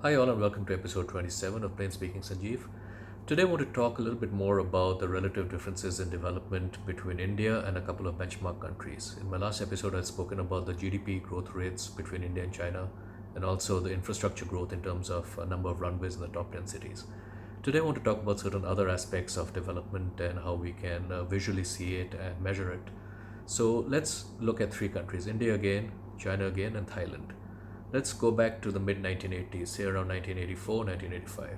Hi, all, and welcome to episode 27 of Plain Speaking Sanjiv. Today, I want to talk a little bit more about the relative differences in development between India and a couple of benchmark countries. In my last episode, I'd spoken about the GDP growth rates between India and China, and also the infrastructure growth in terms of a number of runways in the top 10 cities. Today, I want to talk about certain other aspects of development and how we can visually see it and measure it. So, let's look at three countries: India again, China again, and Thailand. Let's go back to the mid 1980s, say around 1984, 1985.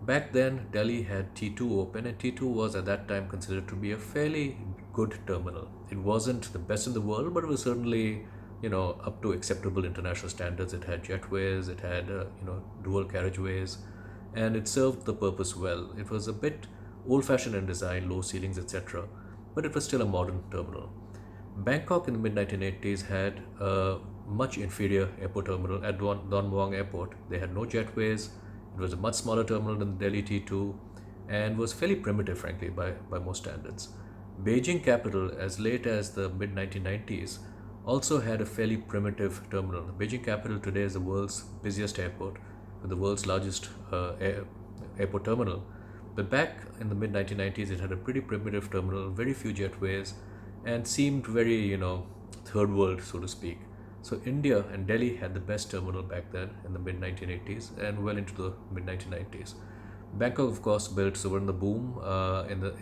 Back then, Delhi had T2 open, and T2 was at that time considered to be a fairly good terminal. It wasn't the best in the world, but it was certainly, up to acceptable international standards. It had jetways, it had, dual carriageways, and it served the purpose well. It was a bit old-fashioned in design, low ceilings, etc., but it was still a modern terminal. Bangkok in the mid 1980s had a much inferior airport terminal at Don Muang Airport. They had no jetways. It was a much smaller terminal than Delhi T2 and was fairly primitive, frankly, by most standards. Beijing capital, as late as the mid 1990s, also had a fairly primitive terminal. The Beijing capital today is the world's busiest airport with the world's largest airport terminal. But back in the mid 1990s, it had a pretty primitive terminal, very few jetways, and seemed very, third world, so to speak. So India and Delhi had the best terminal back then in the mid 1980s and well into the mid 1990s. Bangkok, of course, built Suvarna Boom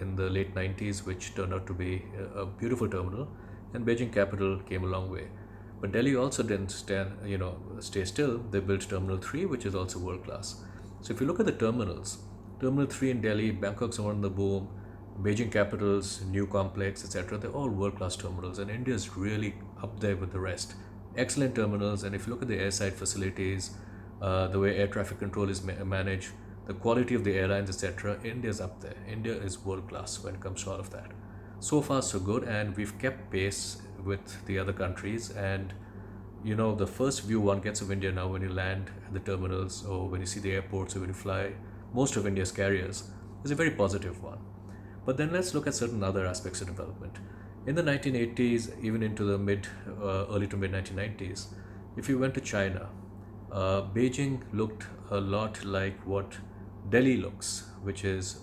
in the late 90s, which turned out to be a beautiful terminal, and Beijing capital came a long way. But Delhi also didn't stay still. They built Terminal 3, which is also world class. So if you look at the terminals, Terminal 3 in Delhi, Bangkok Suvarna Boom, Beijing capitals, new complex, etc., they're all world class terminals, and India is really up there with the rest. Excellent terminals, and if you look at the airside facilities, the way air traffic control is managed, the quality of the airlines, etc., India is up there. India is world class when it comes to all of that. So far, so good, and we've kept pace with the other countries. And the first view one gets of India now when you land at the terminals or when you see the airports or when you fly most of India's carriers is a very positive one. But then let's look at certain other aspects of development. In the 1980s, even into the early to mid 1990s, if you went to China, Beijing looked a lot like what Delhi looks, which is,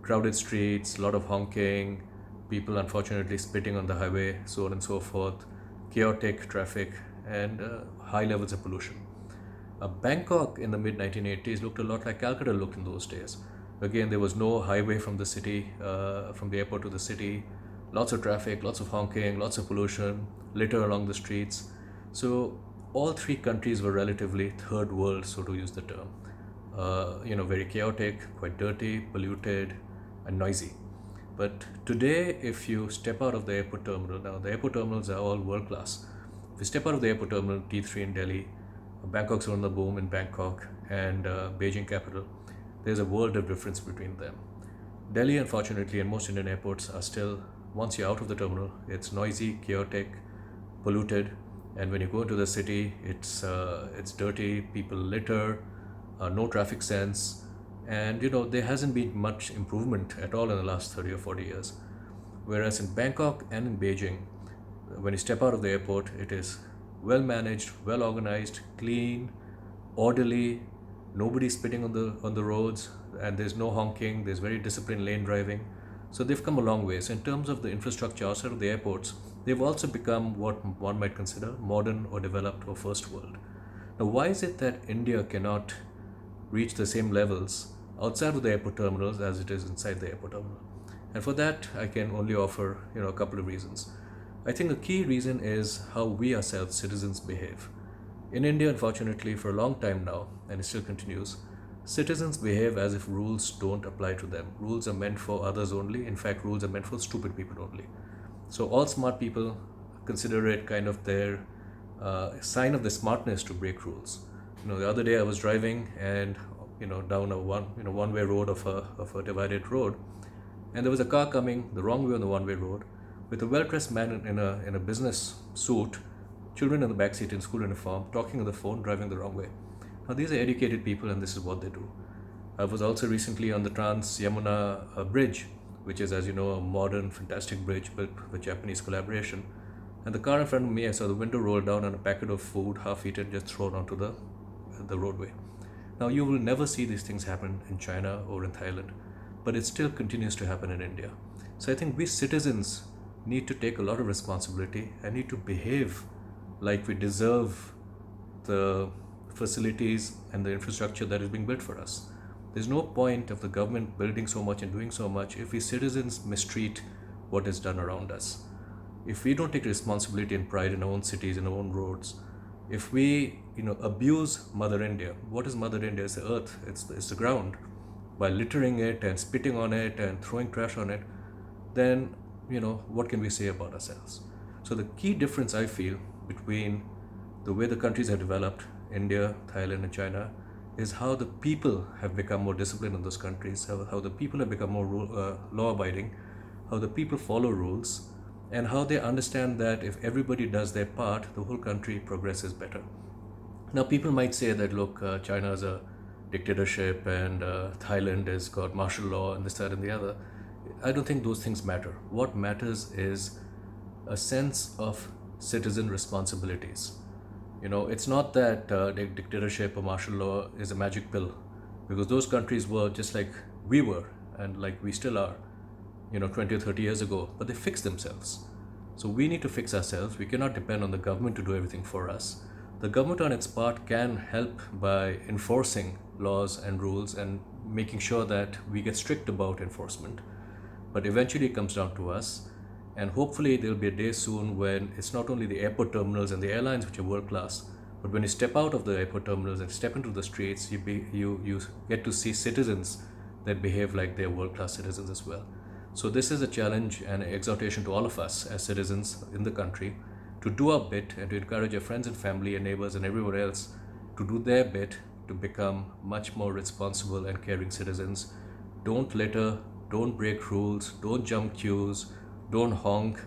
crowded streets, a lot of honking, people unfortunately spitting on the highway, so on and so forth, chaotic traffic, and high levels of pollution. Bangkok in the mid 1980s looked a lot like Calcutta looked in those days. Again, there was no highway from the city, from the airport to the city, lots of traffic, lots of honking, lots of pollution, litter along the streets. So, all three countries were relatively third world, so to use the term. Very chaotic, quite dirty, polluted, and noisy. But today, if you step out of the airport terminal, now the airport terminals are all world class. If you step out of the airport terminal, T3 in Delhi, Bangkok's on the boom in Bangkok, and Beijing capital, there's a world of difference between them. Delhi, unfortunately, and most Indian airports are still, once you're out of the terminal, it's noisy, chaotic, polluted, and when you go into the city, it's dirty, people litter, no traffic sense, and there hasn't been much improvement at all in the last 30 or 40 years. Whereas in Bangkok and in Beijing, when you step out of the airport, it is well managed, well organized, clean, orderly, nobody spitting on the roads, and there's no honking, there's very disciplined lane driving. So they've come a long way. So in terms of the infrastructure outside of the airports, they've also become what one might consider modern or developed or first world. Now, why is it that India cannot reach the same levels outside of the airport terminals as it is inside the airport terminal? And for that, I can only offer a couple of reasons. I think the key reason is how we ourselves, citizens, behave. In India, unfortunately, for a long time now, and it still continues, citizens behave as if rules don't apply to them. Rules are meant for others only. In fact, rules are meant for stupid people only. So all smart people consider it kind of their sign of the smartness to break rules. The other day I was driving and down a one-way road of a divided road, and there was a car coming the wrong way on the one-way road with a well-dressed man in a business suit, children in the backseat in school uniform, talking on the phone, driving the wrong way. Now, these are educated people, and this is what they do. I was also recently on the Trans Yamuna Bridge, which is, as you know, a modern, fantastic bridge built with Japanese collaboration. And the car in front of me, I saw the window roll down and a packet of food, half eaten, just thrown onto the the roadway. Now, you will never see these things happen in China or in Thailand, but it still continues to happen in India. So I think we citizens need to take a lot of responsibility and need to behave like we deserve the facilities and the infrastructure that is being built for us. There's no point of the government building so much and doing so much if we citizens mistreat what is done around us. If we don't take responsibility and pride in our own cities and our own roads, if we abuse Mother India, what is Mother India? It's the earth, it's the ground, by littering it and spitting on it and throwing trash on it, then what can we say about ourselves? So the key difference I feel between the way the countries have developed, India, Thailand, and China, is how the people have become more disciplined in those countries, how the people have become more law-abiding, how the people follow rules, and how they understand that if everybody does their part, the whole country progresses better. Now, people might say that, look, China is a dictatorship and Thailand has got martial law and this, that, and the other. I don't think those things matter. What matters is a sense of citizen responsibilities. It's not that dictatorship or martial law is a magic pill, because those countries were just like we were and like we still are, 20 or 30 years ago, but they fixed themselves. So we need to fix ourselves. We cannot depend on the government to do everything for us. The government on its part can help by enforcing laws and rules and making sure that we get strict about enforcement. But eventually it comes down to us. And hopefully there'll be a day soon when it's not only the airport terminals and the airlines which are world class, but when you step out of the airport terminals and step into the streets, you get to see citizens that behave like they're world class citizens as well. So this is a challenge and an exhortation to all of us as citizens in the country to do our bit and to encourage our friends and family and neighbors and everyone else to do their bit to become much more responsible and caring citizens. Don't litter, don't break rules, don't jump queues, don't honk,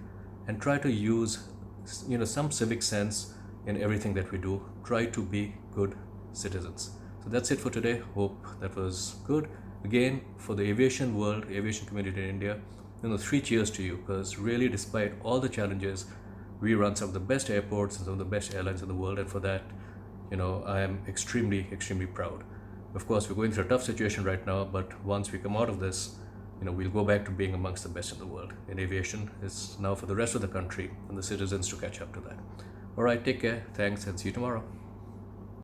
and try to use some civic sense in everything that we do. Try to be good citizens. So that's it for today. Hope that was good. Again, for the aviation world, aviation community in India, 3 cheers to you, because really, despite all the challenges, we run some of the best airports and some of the best airlines in the world, and for that, I am extremely, extremely proud. Of course, we're going through a tough situation right now, but once we come out of this, we'll go back to being amongst the best in the world. And aviation is now for the rest of the country and the citizens to catch up to that. All right, take care, thanks, and see you tomorrow.